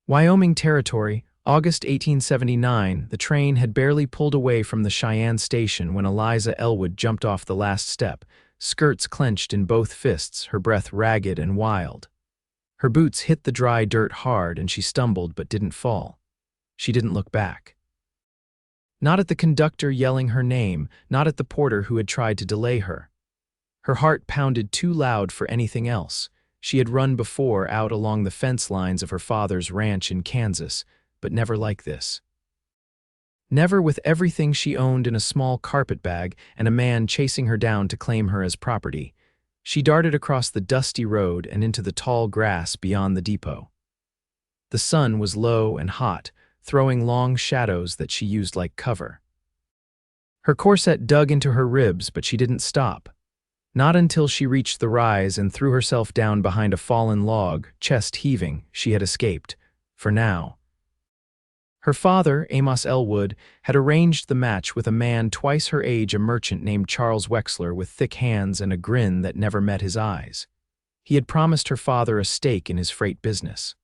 Wyoming Territory, August 1879. The train had barely pulled away from the Cheyenne station when Eliza Ellwood jumped off the last step, skirts clenched in both fists, her breath ragged and wild. Her boots hit the dry dirt hard and she stumbled but didn't fall. She didn't look back. Not at the conductor yelling her name, not at the porter who had tried to delay her. Her heart pounded too loud for anything else. She had run before out along the fence lines of her father's ranch in Kansas, but never like this. Never with everything she owned in a small carpetbag and a man chasing her down to claim her as property. She darted across the dusty road and into the tall grass beyond the depot. The sun was low and hot, throwing long shadows that she used like cover. Her corset dug into her ribs, but she didn't stop. Not until she reached the rise and threw herself down behind a fallen log, chest heaving, she had escaped. For now. Her father, Amos Ellwood, had arranged the match with a man twice her age, a merchant named Charles Wexler with thick hands and a grin that never met his eyes. He had promised her father a stake in his freight business.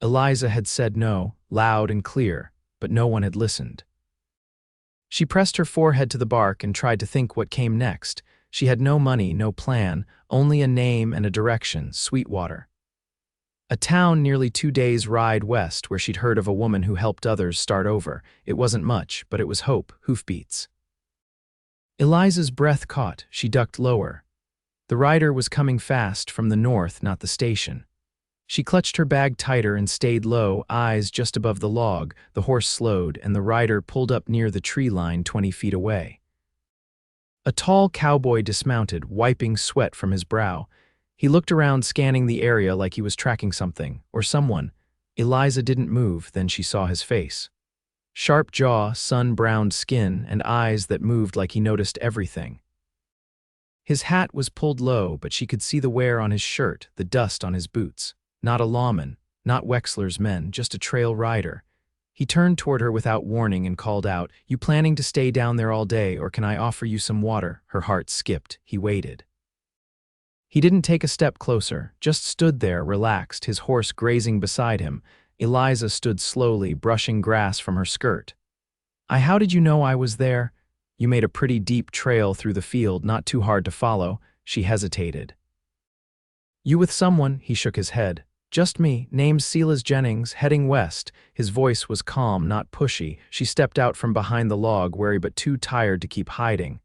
Eliza had said no, loud and clear, but no one had listened. She pressed her forehead to the bark and tried to think what came next. She had no money, no plan, only a name and a direction, Sweetwater. A town nearly 2 days' ride west where she'd heard of a woman who helped others start over. It wasn't much, but it was hope, hoofbeats. Eliza's breath caught. She ducked lower. The rider was coming fast from the north, not the station. She clutched her bag tighter and stayed low, eyes just above the log. The horse slowed, and the rider pulled up near the tree line 20 feet away. A tall cowboy dismounted, wiping sweat from his brow. He looked around, scanning the area like he was tracking something, or someone. Eliza didn't move, then she saw his face. Sharp jaw, sun-browned skin, and eyes that moved like he noticed everything. His hat was pulled low, but she could see the wear on his shirt, the dust on his boots. Not a lawman, not Wexler's men, just a trail rider. He turned toward her without warning and called out, "You planning to stay down there all day, or can I offer you some water?" Her heart skipped. He waited. He didn't take a step closer, just stood there, relaxed, his horse grazing beside him. Eliza stood slowly, brushing grass from her skirt. How did you know I was there?" "You made a pretty deep trail through the field, not too hard to follow." She hesitated. "You with someone?" He shook his head. "Just me, name's Silas Jennings, heading west." His voice was calm, not pushy. She stepped out from behind the log, wary but too tired to keep hiding.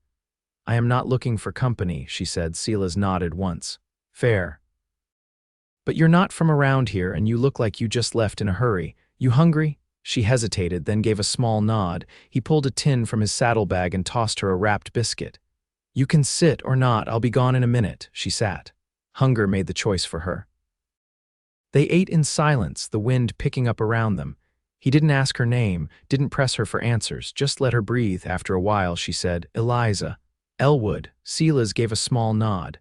"I am not looking for company," she said. Silas nodded once. "Fair. But you're not from around here, and you look like you just left in a hurry. You hungry?" She hesitated, then gave a small nod. He pulled a tin from his saddlebag and tossed her a wrapped biscuit. "You can sit or not, I'll be gone in a minute." She sat. Hunger made the choice for her. They ate in silence, the wind picking up around them. He didn't ask her name, didn't press her for answers, just let her breathe. After a while, she said, "Eliza Ellwood." Silas gave a small nod.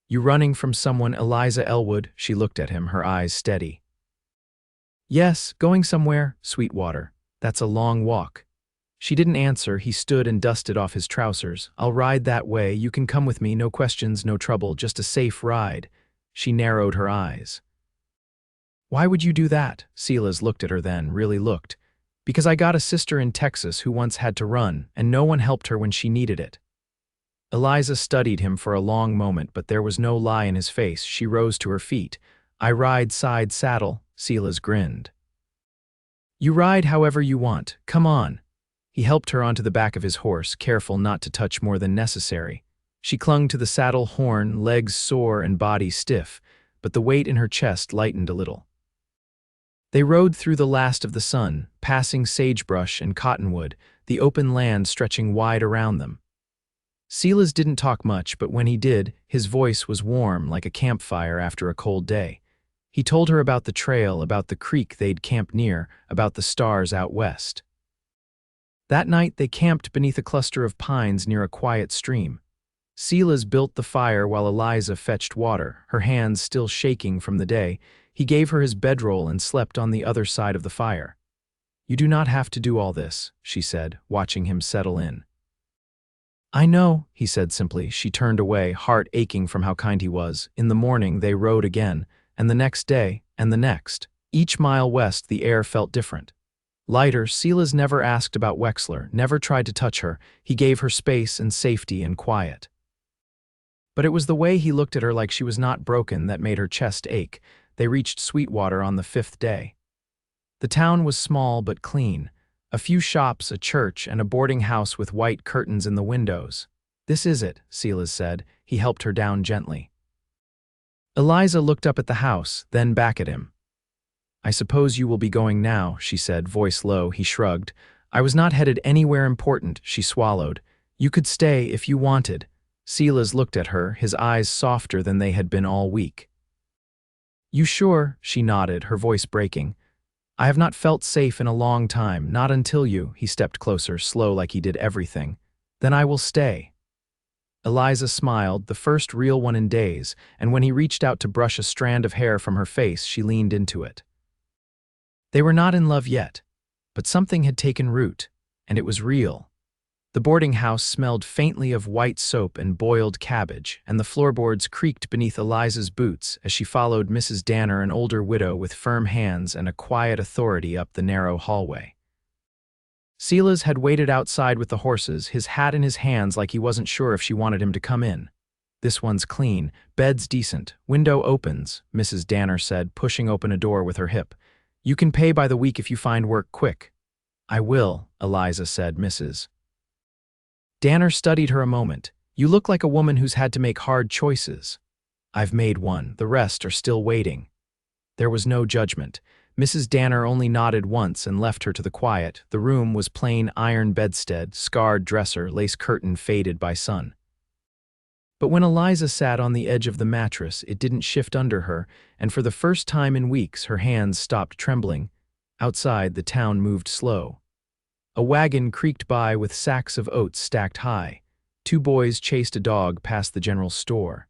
"You running from someone, Eliza Ellwood?" She looked at him, her eyes steady. "Yes, going somewhere." "Sweetwater. That's a long walk." She didn't answer. He stood and dusted off his trousers. "I'll ride that way. You can come with me. No questions, no trouble, just a safe ride." She narrowed her eyes. "Why would you do that?" Silas looked at her then, really looked. "Because I got a sister in Texas who once had to run, and no one helped her when she needed it." Eliza studied him for a long moment, but there was no lie in his face. She rose to her feet. "I ride side saddle." Silas grinned. "You ride however you want. Come on." He helped her onto the back of his horse, careful not to touch more than necessary. She clung to the saddle horn, legs sore and body stiff, but the weight in her chest lightened a little. They rode through the last of the sun, passing sagebrush and cottonwood, the open land stretching wide around them. Silas didn't talk much, but when he did, his voice was warm like a campfire after a cold day. He told her about the trail, about the creek they'd camped near, about the stars out west. That night they camped beneath a cluster of pines near a quiet stream. Silas built the fire while Eliza fetched water, her hands still shaking from the day. He gave her his bedroll and slept on the other side of the fire. "You do not have to do all this," she said, watching him settle in. "I know," he said simply. She turned away, heart aching from how kind he was. In the morning they rode again, and the next day, and the next. Each mile west, the air felt different. Lighter, Silas never asked about Wexler, never tried to touch her. He gave her space and safety and quiet. But it was the way he looked at her like she was not broken that made her chest ache. They reached Sweetwater on the 5th day. The town was small but clean. A few shops, a church, and a boarding house with white curtains in the windows. "This is it," Silas said. He helped her down gently. Eliza looked up at the house, then back at him. "I suppose you will be going now," she said, voice low. He shrugged. "I was not headed anywhere important," she swallowed. "You could stay if you wanted." Silas looked at her, his eyes softer than they had been all week. "You sure?" She nodded, her voice breaking. "I have not felt safe in a long time, not until you." He stepped closer, slow like he did everything. "Then I will stay." Eliza smiled, the first real one in days, and when he reached out to brush a strand of hair from her face, she leaned into it. They were not in love yet, but something had taken root, and it was real. The boarding house smelled faintly of white soap and boiled cabbage, and the floorboards creaked beneath Eliza's boots as she followed Mrs. Danner, an older widow with firm hands and a quiet authority, up the narrow hallway. Silas had waited outside with the horses, his hat in his hands like he wasn't sure if she wanted him to come in. "This one's clean, bed's decent, window opens," Mrs. Danner said, pushing open a door with her hip. "You can pay by the week if you find work quick." "I will," Eliza said. Mrs. Danner studied her a moment. "You look like a woman who's had to make hard choices." "I've made one. The rest are still waiting." There was no judgment. Mrs. Danner only nodded once and left her to the quiet. The room was plain iron bedstead, scarred dresser, lace curtain faded by sun. But when Eliza sat on the edge of the mattress, it didn't shift under her, and for the first time in weeks her hands stopped trembling. Outside, the town moved slow. A wagon creaked by with sacks of oats stacked high. 2 boys chased a dog past the general store.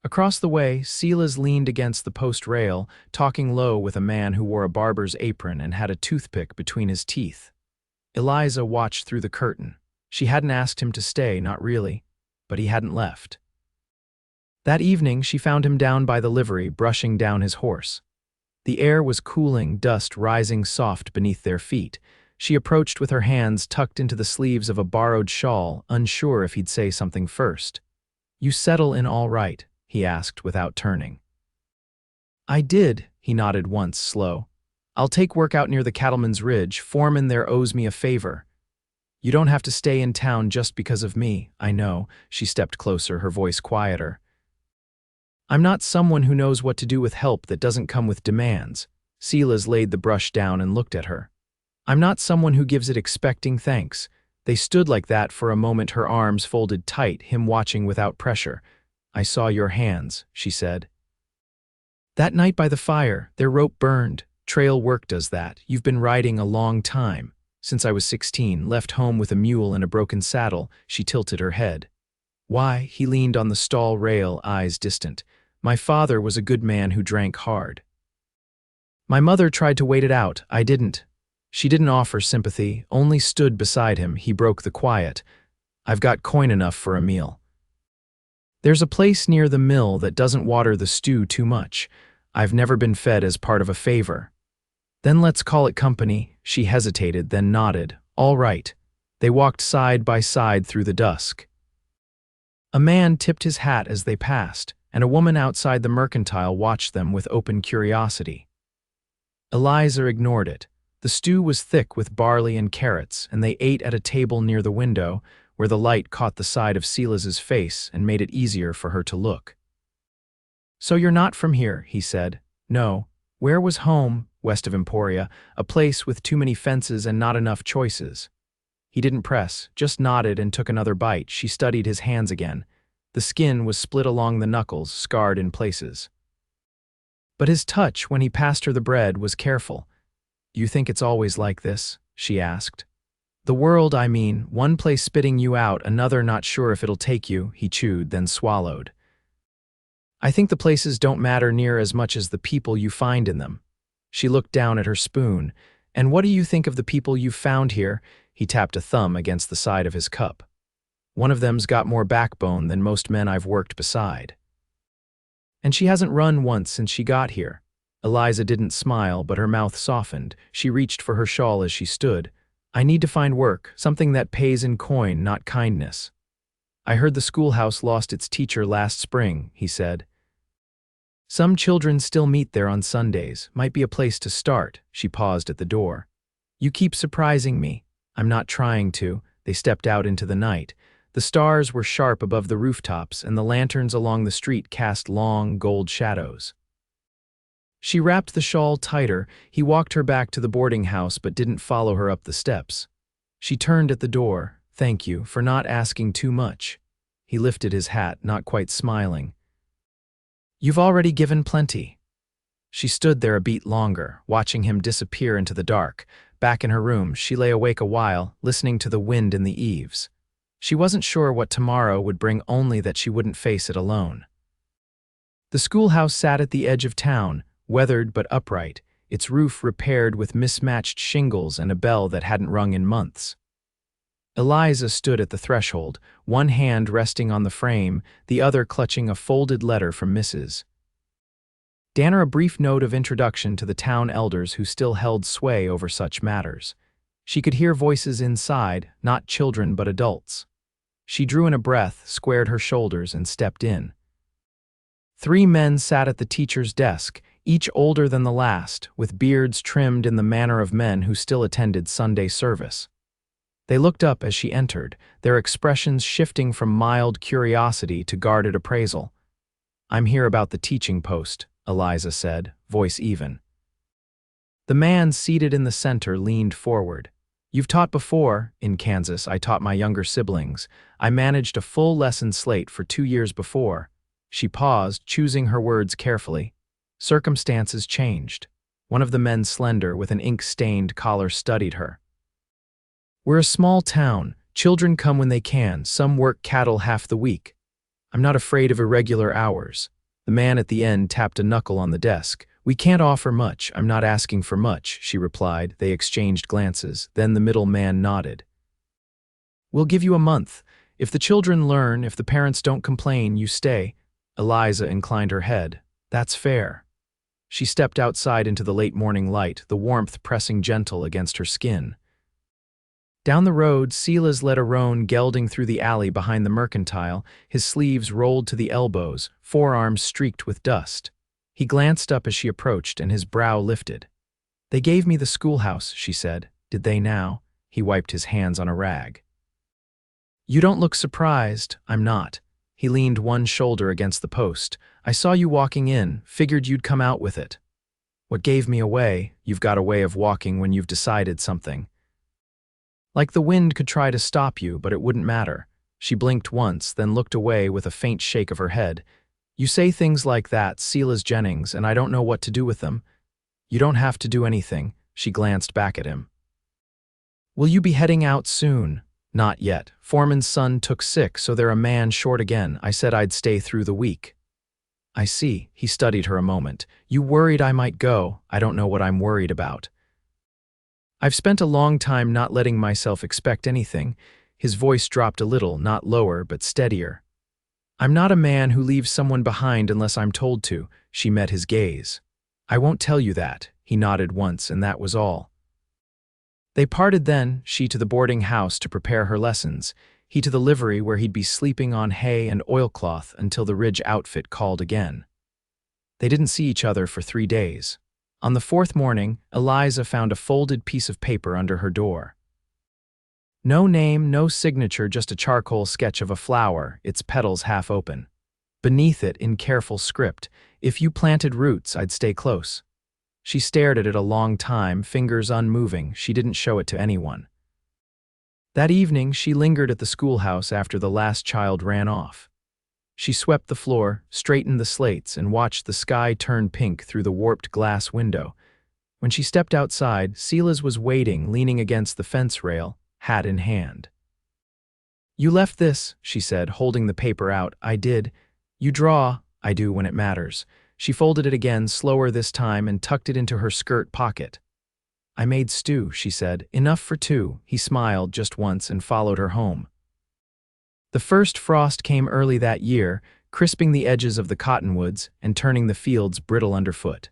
Across the way, Silas leaned against the post rail, talking low with a man who wore a barber's apron and had a toothpick between his teeth. Eliza watched through the curtain. She hadn't asked him to stay, not really, but he hadn't left. That evening, she found him down by the livery, brushing down his horse. The air was cooling, dust rising soft beneath their feet. She approached with her hands tucked into the sleeves of a borrowed shawl, unsure if he'd say something first. "You settle in all right?" he asked without turning. "I did," he nodded once, slow. "I'll take work out near the Cattleman's Ridge. Foreman there owes me a favor." "You don't have to stay in town just because of me, I know." She stepped closer, her voice quieter. "I'm not someone who knows what to do with help that doesn't come with demands." Silas laid the brush down and looked at her. "I'm not someone who gives it expecting thanks." They stood like that for a moment, her arms folded tight, him watching without pressure. "I saw your hands," she said. "That night by the fire, their rope burned. Trail work does that. You've been riding a long time. Since I was 16, left home with a mule and a broken saddle." She tilted her head. "Why?" He leaned on the stall rail, eyes distant. "My father was a good man who drank hard. My mother tried to wait it out. I didn't." She didn't offer sympathy, only stood beside him. He broke the quiet. "I've got coin enough for a meal. There's a place near the mill that doesn't water the stew too much. I've never been fed as part of a favor." "Then let's call it company." She hesitated, then nodded. "All right." They walked side by side through the dusk. A man tipped his hat as they passed, and a woman outside the mercantile watched them with open curiosity. Eliza ignored it. The stew was thick with barley and carrots, and they ate at a table near the window, where the light caught the side of Silas's face and made it easier for her to look. "So you're not from here," he said. "No. Where was home?" "West of Emporia, a place with too many fences and not enough choices." He didn't press, just nodded and took another bite. She studied his hands again. The skin was split along the knuckles, scarred in places. But his touch, when he passed her the bread, was careful. "You think it's always like this?" she asked. "The world, I mean, one place spitting you out, another not sure if it'll take you." He chewed, then swallowed. "I think the places don't matter near as much as the people you find in them." She looked down at her spoon. "And what do you think of the people you've found here?" He tapped a thumb against the side of his cup. "One of them's got more backbone than most men I've worked beside. And she hasn't run once since she got here." Eliza didn't smile, but her mouth softened. She reached for her shawl as she stood. I need to find work, something that pays in coin, not kindness. I heard the schoolhouse lost its teacher last spring, he said. Some children still meet there on Sundays. Might be a place to start. She paused at the door. You keep surprising me. I'm not trying to. They stepped out into the night. The stars were sharp above the rooftops, and the lanterns along the street cast long, gold shadows. She wrapped the shawl tighter. He walked her back to the boarding house but didn't follow her up the steps. She turned at the door. Thank you for not asking too much. He lifted his hat, not quite smiling. You've already given plenty. She stood there a beat longer, watching him disappear into the dark. Back in her room, she lay awake a while, listening to the wind in the eaves. She wasn't sure what tomorrow would bring, only that she wouldn't face it alone. The schoolhouse sat at the edge of town, weathered but upright, its roof repaired with mismatched shingles and a bell that hadn't rung in months. Eliza stood at the threshold, one hand resting on the frame, the other clutching a folded letter from Mrs. Danner, a brief note of introduction to the town elders who still held sway over such matters. She could hear voices inside, not children but adults. She drew in a breath, squared her shoulders, and stepped in. 3 men sat at the teacher's desk, each older than the last, with beards trimmed in the manner of men who still attended Sunday service. They looked up as she entered, their expressions shifting from mild curiosity to guarded appraisal. I'm here about the teaching post, Eliza said, voice even. The man seated in the center leaned forward. You've taught before. In Kansas, I taught my younger siblings. I managed a full lesson slate for 2 years before. She paused, choosing her words carefully. Circumstances changed. One of the men, slender, with an ink-stained collar, studied her. We're a small town. Children come when they can. Some work cattle half the week. I'm not afraid of irregular hours. The man at the end tapped a knuckle on the desk. We can't offer much. I'm not asking for much, she replied. They exchanged glances. Then the middle man nodded. We'll give you a month. If the children learn, if the parents don't complain, you stay. Eliza inclined her head. That's fair. She stepped outside into the late morning light, the warmth pressing gentle against her skin. Down the road, Silas led a roan gelding through the alley behind the mercantile, his sleeves rolled to the elbows, forearms streaked with dust. He glanced up as she approached, and his brow lifted. They gave me the schoolhouse, she said. Did they now? He wiped his hands on a rag. You don't look surprised. I'm not. He leaned one shoulder against the post. I saw you walking in, figured you'd come out with it. What gave me away? You've got a way of walking when you've decided something. Like the wind could try to stop you, but it wouldn't matter. She blinked once, then looked away with a faint shake of her head. You say things like that, Silas Jennings, and I don't know what to do with them. You don't have to do anything. She glanced back at him. Will you be heading out soon? Not yet. Foreman's son took sick, so they're a man short again. I said I'd stay through the week. I see. He studied her a moment. You worried I might go. I don't know what I'm worried about. I've spent a long time not letting myself expect anything. His voice dropped a little, not lower, but steadier. I'm not a man who leaves someone behind unless I'm told to. She met his gaze. I won't tell you that. He nodded once, and that was all. They parted then, she to the boarding house to prepare her lessons, he to the livery where he'd be sleeping on hay and oilcloth until the Ridge outfit called again. They didn't see each other for 3 days. On the 4th morning, Eliza found a folded piece of paper under her door. No name, no signature, just a charcoal sketch of a flower, its petals half open. Beneath it, in careful script, if you planted roots, I'd stay close. She stared at it a long time, fingers unmoving. She didn't show it to anyone. That evening, she lingered at the schoolhouse after the last child ran off. She swept the floor, straightened the slates, and watched the sky turn pink through the warped glass window. When she stepped outside, Silas was waiting, leaning against the fence rail, hat in hand. You left this, she said, holding the paper out. I did. You draw. I do when it matters. She folded it again, slower this time, and tucked it into her skirt pocket. I made stew, she said. Enough for 2. He smiled just once and followed her home. The first frost came early that year, crisping the edges of the cottonwoods and turning the fields brittle underfoot.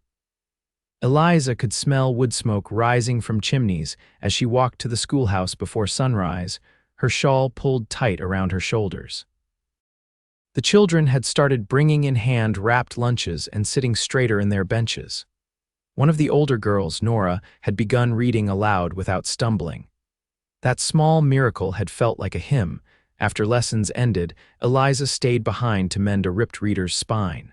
Eliza could smell wood smoke rising from chimneys as she walked to the schoolhouse before sunrise, her shawl pulled tight around her shoulders. The children had started bringing in hand-wrapped lunches and sitting straighter in their benches. One of the older girls, Nora, had begun reading aloud without stumbling. That small miracle had felt like a hymn. After lessons ended, Eliza stayed behind to mend a ripped reader's spine.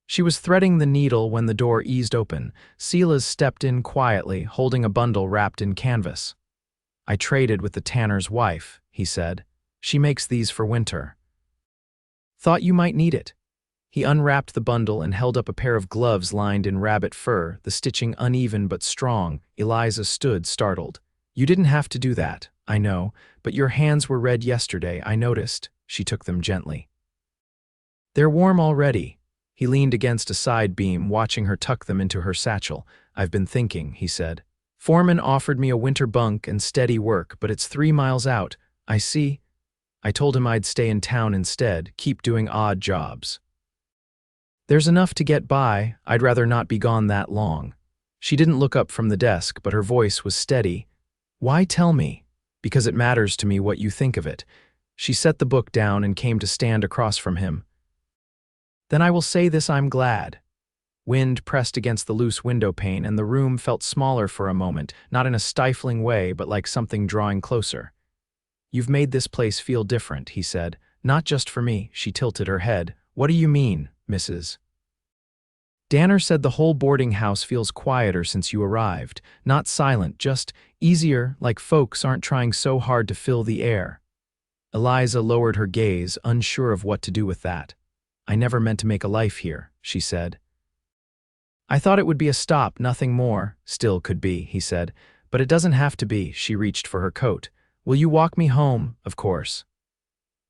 She was threading the needle when the door eased open. Silas stepped in quietly, holding a bundle wrapped in canvas. "I traded with the tanner's wife," he said. "She makes these for winter. Thought you might need it." He unwrapped the bundle and held up a pair of gloves lined in rabbit fur, the stitching uneven but strong. Eliza stood, startled. "You didn't have to do that, I know, but your hands were red yesterday, I noticed." She took them gently. "They're warm already." He leaned against a side beam, watching her tuck them into her satchel. "I've been thinking," he said. "Foreman offered me a winter bunk and steady work, but it's 3 miles out. I see." I told him I'd stay in town instead, keep doing odd jobs. "There's enough to get by. I'd rather not be gone that long." She didn't look up from the desk, but her voice was steady. "Why tell me?" "Because it matters to me what you think of it." She set the book down and came to stand across from him. "Then I will say this, I'm glad." Wind pressed against the loose window pane, and the room felt smaller for a moment, not in a stifling way, but like something drawing closer. "You've made this place feel different," he said. "Not just for me." She tilted her head. "What do you mean, Mrs.?" "Danner said the whole boarding house feels quieter since you arrived. Not silent, just easier, like folks aren't trying so hard to fill the air." Eliza lowered her gaze, unsure of what to do with that. "I never meant to make a life here," she said. "I thought it would be a stop, nothing more." "Still could be," he said. "But it doesn't have to be." She reached for her coat. "Will you walk me home?" "Of course."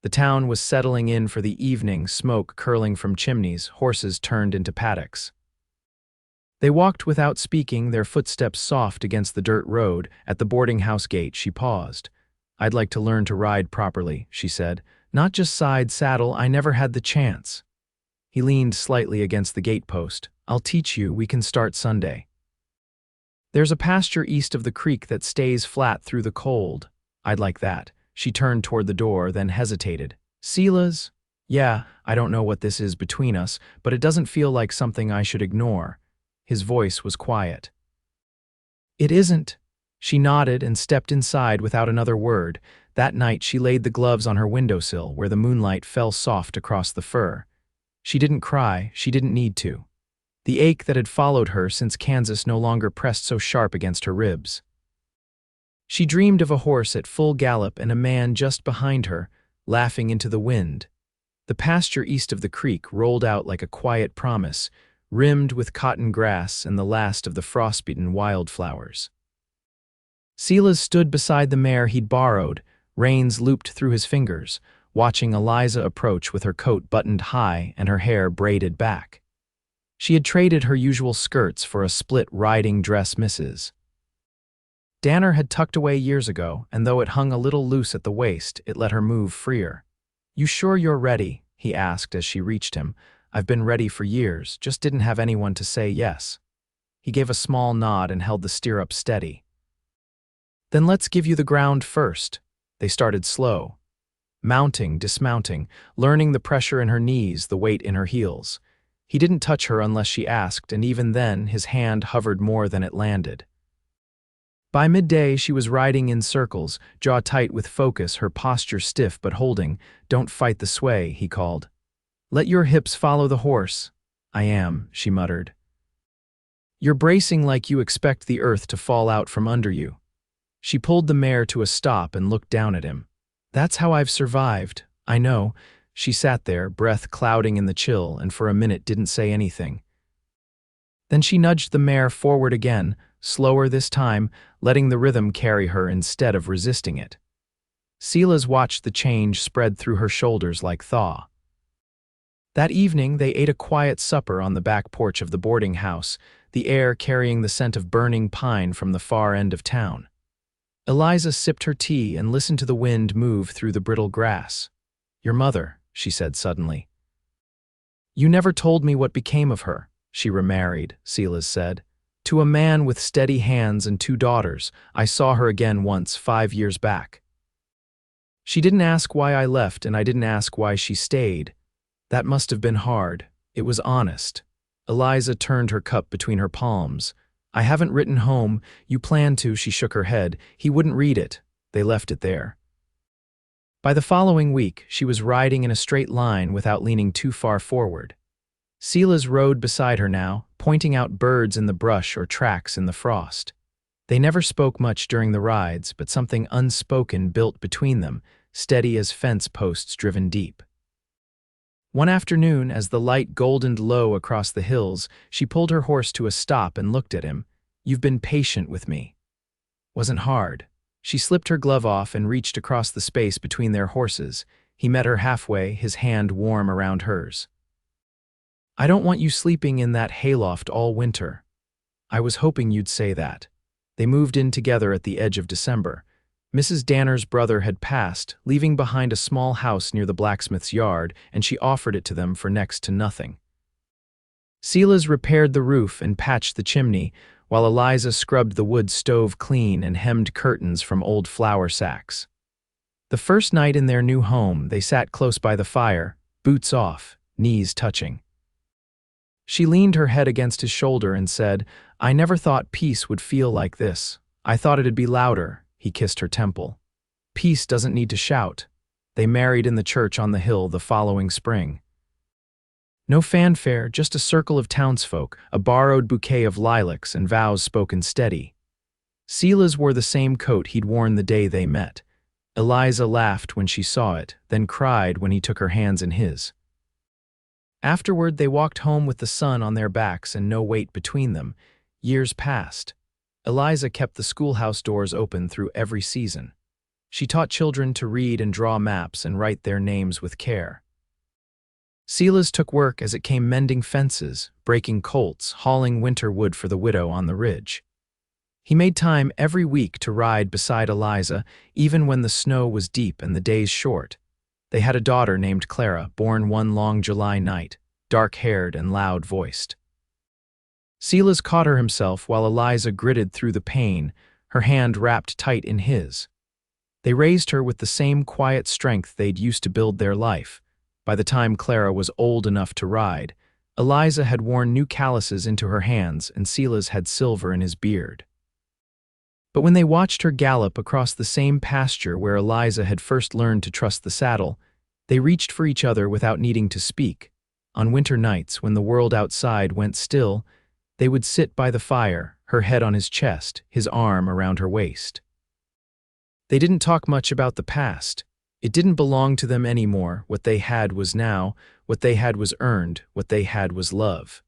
The town was settling in for the evening, smoke curling from chimneys, horses turned into paddocks. They walked without speaking, their footsteps soft against the dirt road. At the boarding house gate, she paused. "I'd like to learn to ride properly," she said. "Not just side saddle, I never had the chance." He leaned slightly against the gatepost. "I'll teach you, we can start Sunday. There's a pasture east of the creek that stays flat through the cold." "I'd like that." She turned toward the door, then hesitated. "Silas?" "Yeah, I don't know what this is between us, but it doesn't feel like something I should ignore." His voice was quiet. "It isn't." She nodded and stepped inside without another word. That night she laid the gloves on her windowsill, where the moonlight fell soft across the fur. She didn't cry, she didn't need to. The ache that had followed her since Kansas no longer pressed so sharp against her ribs. She dreamed of a horse at full gallop and a man just behind her, laughing into the wind. The pasture east of the creek rolled out like a quiet promise, rimmed with cotton grass and the last of the frost-beaten wildflowers. Silas stood beside the mare he'd borrowed, reins looped through his fingers, watching Eliza approach with her coat buttoned high and her hair braided back. She had traded her usual skirts for a split riding dress misses. Danner had tucked away years ago, and though it hung a little loose at the waist, it let her move freer. "You sure you're ready?" he asked as she reached him. "I've been ready for years, just didn't have anyone to say yes." He gave a small nod and held the stirrup steady. "Then let's give you the ground first." They started slow. Mounting, dismounting, learning the pressure in her knees, the weight in her heels. He didn't touch her unless she asked, and even then his hand hovered more than it landed. By midday, she was riding in circles, jaw tight with focus, her posture stiff but holding. "Don't fight the sway," he called. "Let your hips follow the horse." "I am," she muttered. "You're bracing like you expect the earth to fall out from under you." She pulled the mare to a stop and looked down at him. "That's how I've survived. I know." She sat there, breath clouding in the chill, and for a minute didn't say anything. Then she nudged the mare forward again, slower this time, letting the rhythm carry her instead of resisting it. Silas watched the change spread through her shoulders like thaw. That evening they ate a quiet supper on the back porch of the boarding house, the air carrying the scent of burning pine from the far end of town. Eliza sipped her tea and listened to the wind move through the brittle grass. "Your mother," she said suddenly. "You never told me what became of her." She remarried, Silas said. To a man with steady hands and 2 daughters. I saw her again once 5 years back. She didn't ask why I left, and I didn't ask why she stayed. That must have been hard. It was honest. Eliza turned her cup between her palms. I haven't written home. You planned to, she shook her head. He wouldn't read it. They left it there. By the following week, she was riding in a straight line without leaning too far forward. Silas rode beside her now, pointing out birds in the brush or tracks in the frost. They never spoke much during the rides, but something unspoken built between them, steady as fence posts driven deep. One afternoon, as the light goldened low across the hills, she pulled her horse to a stop and looked at him. You've been patient with me. Wasn't hard. She slipped her glove off and reached across the space between their horses. He met her halfway, his hand warm around hers. I don't want you sleeping in that hayloft all winter. I was hoping you'd say that. They moved in together at the edge of December. Mrs. Danner's brother had passed, leaving behind a small house near the blacksmith's yard, and she offered it to them for next to nothing. Silas repaired the roof and patched the chimney, while Eliza scrubbed the wood stove clean and hemmed curtains from old flour sacks. The first night in their new home, they sat close by the fire, boots off, knees touching. She leaned her head against his shoulder and said, I never thought peace would feel like this. I thought it'd be louder. He kissed her temple. Peace doesn't need to shout. They married in the church on the hill the following spring. No fanfare, just a circle of townsfolk, a borrowed bouquet of lilacs and vows spoken steady. Silas wore the same coat he'd worn the day they met. Eliza laughed when she saw it, then cried when he took her hands in his. Afterward, they walked home with the sun on their backs and no weight between them. Years passed. Eliza kept the schoolhouse doors open through every season. She taught children to read and draw maps and write their names with care. Silas took work as it came mending fences, breaking colts, hauling winter wood for the widow on the ridge. He made time every week to ride beside Eliza, even when the snow was deep and the days short. They had a daughter named Clara, born one long July night, dark-haired and loud-voiced. Silas caught her himself while Eliza gritted through the pain, her hand wrapped tight in his. They raised her with the same quiet strength they'd used to build their life. By the time Clara was old enough to ride, Eliza had worn new calluses into her hands and Silas had silver in his beard. But when they watched her gallop across the same pasture where Eliza had first learned to trust the saddle, they reached for each other without needing to speak. On winter nights, when the world outside went still, they would sit by the fire, her head on his chest, his arm around her waist. They didn't talk much about the past. It didn't belong to them anymore. What they had was now, what they had was earned, what they had was love.